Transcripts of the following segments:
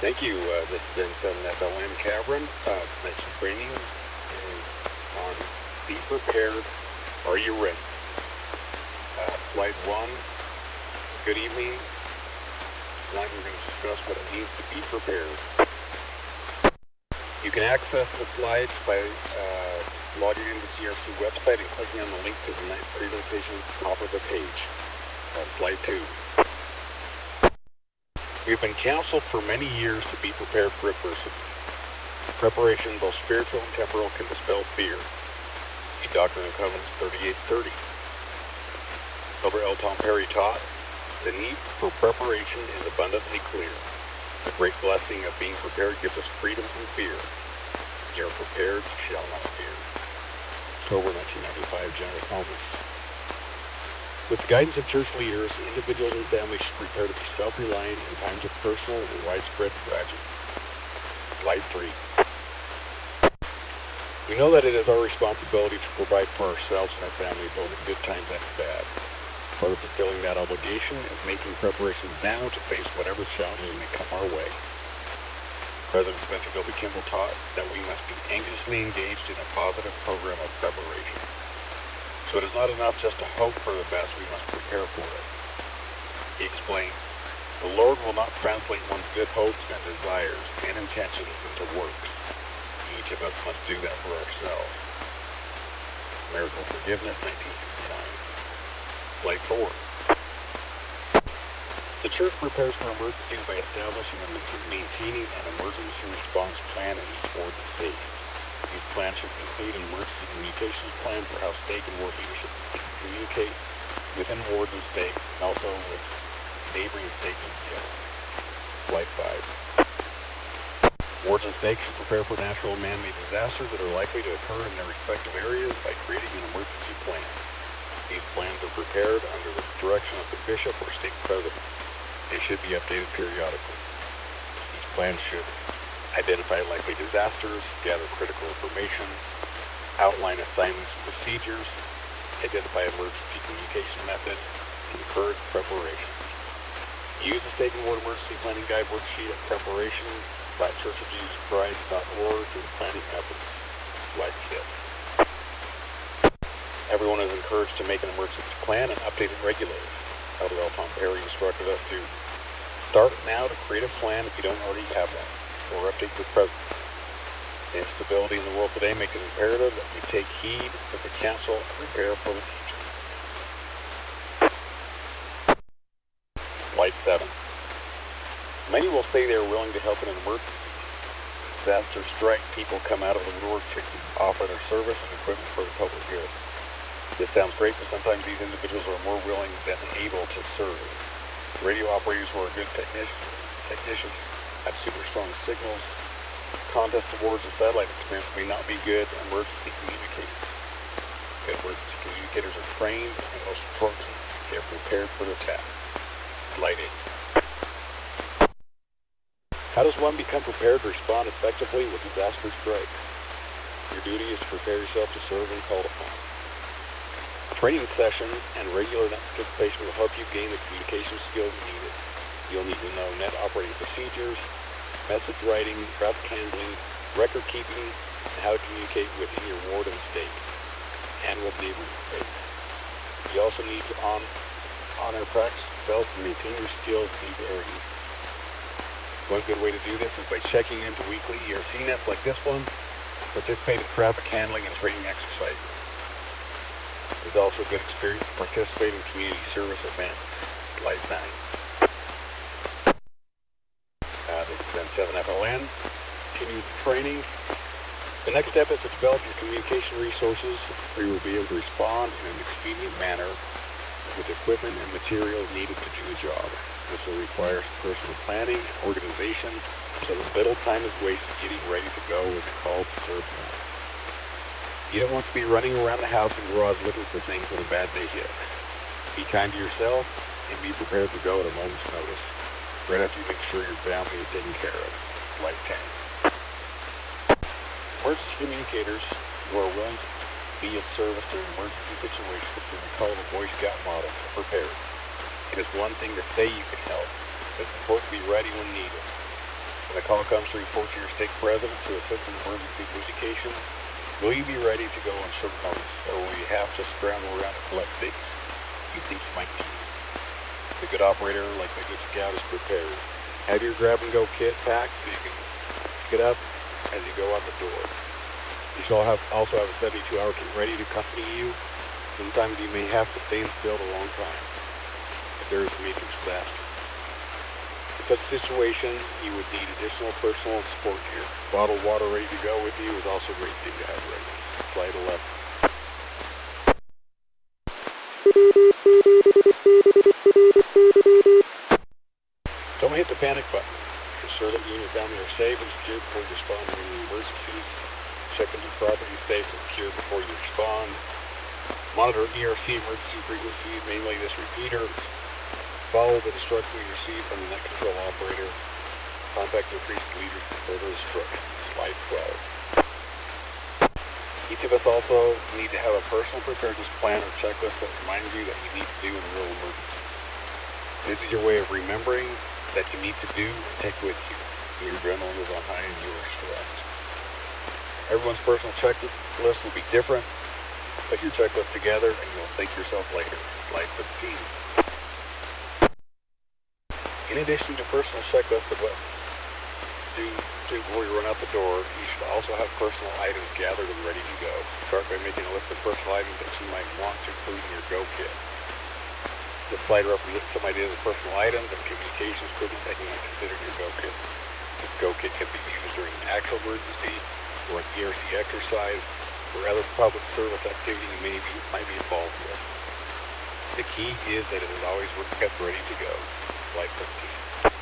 Thank you. This is N7FLN Cavron. Next training on Be Prepared. Are you ready? Flight 1. Good evening. Tonight we're going to discuss what it means to be prepared. You can access the slides by logging into the ERC website and clicking on the link to the night presentation at the top of the page. Flight 2. We've been counseled for many years to be prepared for adversity. Preparation, both spiritual and temporal, can dispel fear. The Doctrine and Covenants 38:30. Over L. Tom Perry taught, the need for preparation is abundantly clear. The great blessing of being prepared gives us freedom from fear. You are prepared, you shall not fear. October 1995, General Congress. With the guidance of church leaders, individuals and families should prepare to be self-reliant in times of personal and widespread tragedy. Flight 3. We know that it is our responsibility to provide for ourselves and our family both in good times and bad. Part of fulfilling that obligation is making preparations now to face whatever challenges may come our way. President Spencer W. Kimball taught that we must be anxiously engaged in a positive program of preparation. So it is not enough just to hope for the best, we must prepare for it. He explained, the Lord will not translate one's good hopes and desires and intentions into works. Each of us must do that for ourselves. Marital Forgiveness, 1959. Flight 4. The church prepares for emergencies by establishing and maintaining an emergency response plan in each ward of faith. These plans should include an emergency communications plan for how stake and ward leadership can communicate within wards of stake and also with neighboring stake and jail. Flight 5. Wards of stake should prepare for natural and man-made disasters that are likely to occur in their respective areas by creating an emergency plan. These plans are prepared under the direction of the bishop or stake president. They should be updated periodically. These plans should identify likely disasters, gather critical information, outline assignments and procedures, identify emergency communication methods, and encourage preparation. Use the Stake and Ward Emergency Planning Guide worksheet at preparation.churchofjesuschrist.org for the planning efforts. Flight 6. Everyone is encouraged to make an emergency plan and update it regularly. Elder L. Tom Perry instructed us to start now to create a plan if you don't already have one, or update your present. The instability in the world today makes it imperative that we take heed of the counsel and prepare for the future. Flight 7. Many will say they are willing to help in an emergency. Disaster strike, people come out of the woodwork to offer their service and equipment for the public good. This sounds great, but sometimes these individuals are more willing than able to serve. Radio operators who are good technicians have super strong signals. Contest awards and satellite experience may not be good emergency communicators. Good emergency communicators are trained, and most importantly, they are prepared for the task. Flight 8. How does one become prepared to respond effectively with disaster strikes? Your duty is to prepare yourself to serve when called upon. Training session and regular net participation will help you gain the communication skills needed. You'll need to know net operating procedures, message writing, traffic handling, record keeping, and how to communicate within your ward and state, and with neighboring states. You also need to honor, practice, develop, and maintain your skills in these areas. One good way to do this is by checking into weekly ERC nets like this one, participate in traffic handling and training exercises. It's also a good experience to participate in community service events. Flight 9. This is N7FLN. Continue the training. The next step is to develop your communication resources where you will be able to respond in an expedient manner with equipment and materials needed to do the job. This will require personal planning and organization so that little time is wasted getting ready to go with the call to serve them. You don't want to be running around the house and garage looking for things when a bad day hits. Be kind to yourself and be prepared to go at a moment's notice. Right after you make sure your family is taken care of. Flight 10. Emergency communicators who are willing to be of service during emergency situations can be called a Boy Scout model, prepared. It is one thing to say you can help, but it's important to be ready when needed. When the call comes to report to your stake president to assist in emergency communication, will you be ready to go on short notice, or will you have to scramble around to collect things you think you might need? The good operator, like the good scout, is prepared. Have your grab-and-go kit packed so you can pick it up as you go out the door. You shall also have a 72-hour kit ready to accompany you. Sometimes you may have to stay in the field a long time if there is a major disaster. In such a situation, you would need additional personal support gear. Bottled water ready to go with you is also a great thing to have ready. Slide 11. Don't hit the panic button. Ensure that you and your family are safe and secure before you respond to any emergencies. Check into property safe and secure before you respond. Monitor ERC emergency frequency, mainly this repeater. Follow the instructions you receive from the net control operator. Contact your priest leaders for further instructions. Slide 12. Each of us also need to have a personal preparedness plan or checklist that reminds you that you need to do in a real emergency. This is your way of remembering that you need to do and take with you when your adrenaline is on high and you are stressed. Everyone's personal checklist will be different. Put your checklist together and you'll thank yourself later. Slide 15. In addition to personal checklists of what to do before you run out the door, you should also have personal items gathered and ready to go. Start by making a list of personal items that you might want to include in your go kit. This slide represents some ideas of personal items and communications equipment that you might consider in your go kit. This go kit can be used during an actual emergency, or an ERC exercise, or other public service activity you might be involved with. The key is that it is always kept ready to go. Slide 15.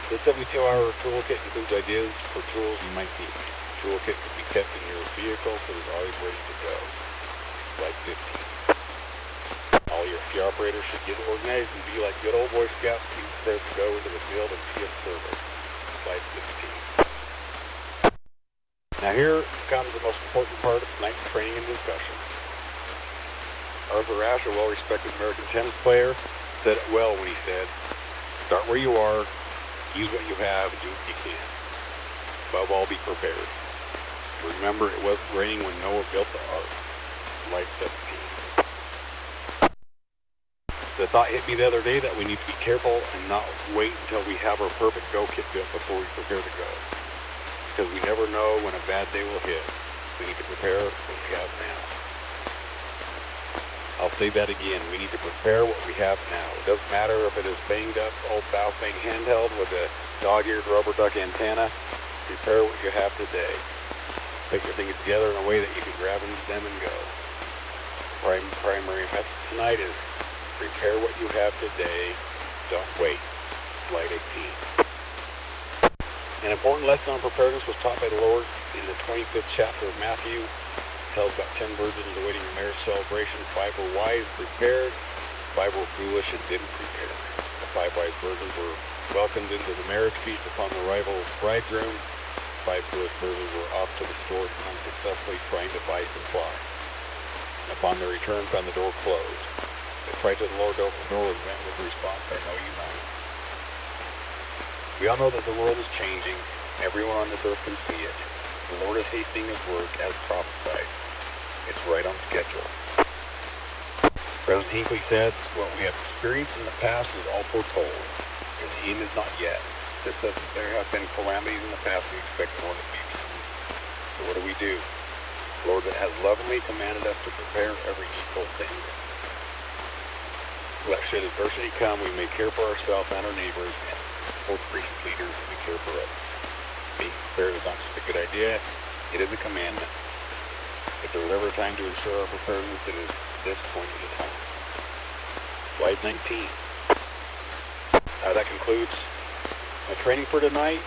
This 72-hour toolkit includes ideas for tools you might need. The toolkit can be kept in your vehicle so it's always ready to go. Slide 15. All your key operators should get organized and be like good old Boy Scouts, be prepared to go into the field and be of service. Slide 15. Now here comes the most important part of tonight's training and discussion. Arthur Ashe, a well-respected American tennis player, said it well when he said, start where you are, use what you have, and do what you can. Above all, be prepared. Remember, it wasn't raining when Noah built the ark. Slide 17. The thought hit me the other day that we need to be careful and not wait until we have our perfect go kit built before we prepare to go. Because we never know when a bad day will hit. We need to prepare what we have now. I'll say that again. We need to prepare what we have now. It doesn't matter if it is banged up, old Baofeng handheld with a dog-eared rubber duck antenna. Prepare what you have today. Put your things together in a way that you can grab them and go. Primary message tonight is prepare what you have today. Don't wait. Slide 18. An important lesson on preparedness was taught by the Lord in the 25th chapter of Matthew. Tells about 10 virgins awaiting a marriage celebration. 5 were wise, prepared. 5 were foolish and didn't prepare. The 5 wise virgins were welcomed into the marriage feast upon the arrival of the bridegroom. 5 foolish virgins were off to the store unsuccessfully trying to bite and fly. And upon their return, found the door closed. They cried to the Lord to open the door and met with the response, I know you not. We all know that the world is changing. Everyone on this earth can see it. The Lord is hastening his work as prophesied. It's right on schedule. President Hinckley said, what we have experienced in the past is all foretold, and the end is not yet. This says that there have been calamities in the past, we expect more in the future. So what do? The Lord has lovingly commanded us to prepare every single thing. Let should adversity come, we may care for ourselves and our neighbors, and both preaching leaders, we care for others. Being prepared is not just a good idea, it is a commandment. If there was ever a time to ensure our preparedness, it is this point in time. Slide 19. That concludes my training for tonight.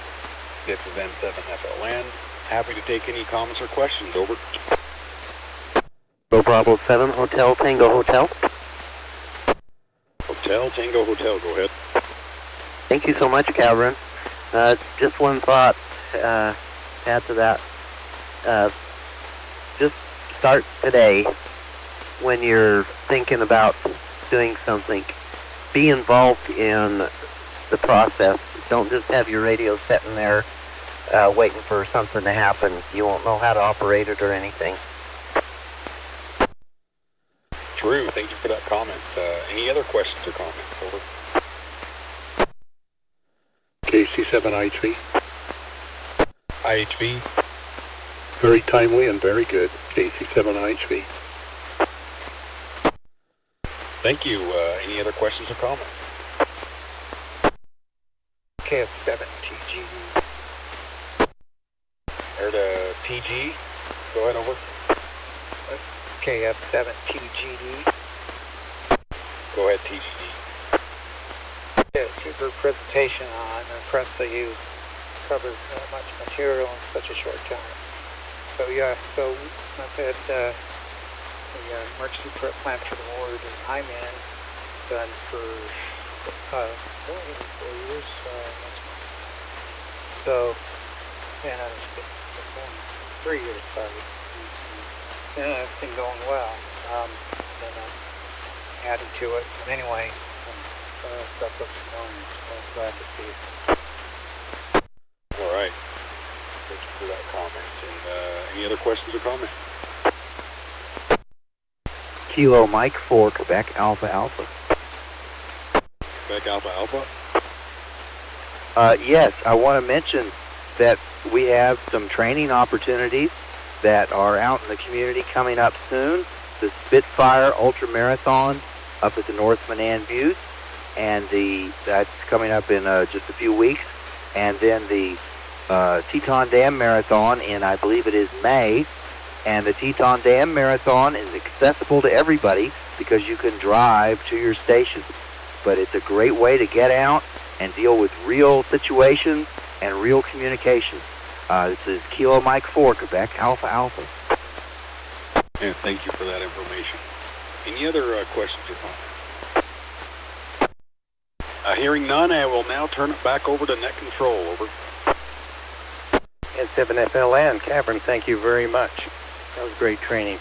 This is N7FLN. Happy to take any comments or questions. Over. Bravo 7, Hotel, Tango Hotel. Hotel, Tango Hotel, go ahead. Thank you so much, Cavron. Just one thought, add to that. Just start today when you're thinking about doing something. Be involved in the process Don't just have your radio sitting there waiting for something to happen. You won't know how to operate it or anything. True. Thank you for that comment. Any other questions or comments? Over. KC7IHV. IHV. Very timely and very good. KC7IHV. Thank you. Any other questions or comments? KF7TG. Or the TG. Go ahead, over. KF7TGD. Go ahead, TGD. Yeah, super presentation. I'm impressed that you covered much material in such a short time. So yeah, so I've had the emergency prep plan for the ward and IMAN done for 4 years next month. So, and I was going 3 years, sorry. And it's been going well. And I'm adding to it. But anyway, stuff looks going, so I'm glad to see it. All right. Thank you for that comment. And any other questions or comments? Kilo Mike 4, Quebec Alpha Alpha. Quebec Alpha Alpha? Yes, I want to mention that we have some training opportunities that are out in the community coming up soon. The Spitfire Ultra Marathon up at the North Manan Butte, and that's coming up in just a few weeks. And then the Teton Dam Marathon in, I believe it is May. And the Teton Dam Marathon is accessible to everybody because you can drive to your station. But it's a great way to get out and deal with real situations and real communication. It's a Kilo Mike 4, Quebec Alpha Alpha. And thank you for that information. Any other questions or comments? Hearing none, I will now turn it back over to Net Control. Over. N7FLN, Cavron, thank you very much. That was great training.